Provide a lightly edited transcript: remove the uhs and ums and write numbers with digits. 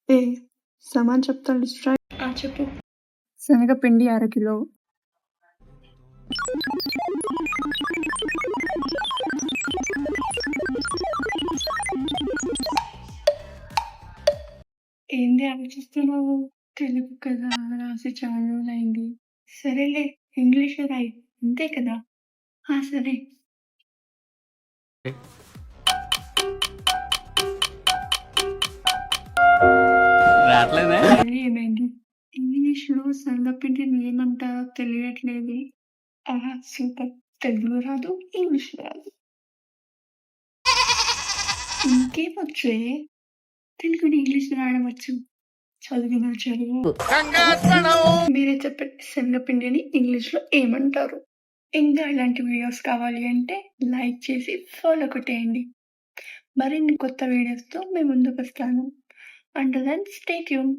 ఏ సమాన్ చెప్తాను డిస్ట్రాక్ట్. చెప్పు. శనగపిండి 1/2 కిలో. ఏంది ఆలోచిస్తున్నావు? తెలుగు కదా రాసి చాలా రోజులైంది. సరేలే ఇంగ్లీష్ రాయి, అంతే కదా. సరే. మళ్ళీ ఏమైంది? ఇంగ్లీష్లో శనగపిండిని ఏమంటారో తెలియట్లేదు. సూపర్. తెలుగు రాదు, ఇంగ్లీష్ రాదు, ఇంకేమొచ్చే? తెలుగుని ఇంగ్లీష్ రాయడం వచ్చు. చదివిన చదువు. మీరే చెప్పండి, శనగపిండిని ఇంగ్లీష్లో ఏమంటారు? ఇంకా ఇలాంటి వీడియోస్ కావాలి అంటే లైక్ చేసి ఫాలో కొట్టేయండి. మరిన్ని కొత్త వీడియోస్తో మేము ముందుకు వస్తాను. Until then stay tune.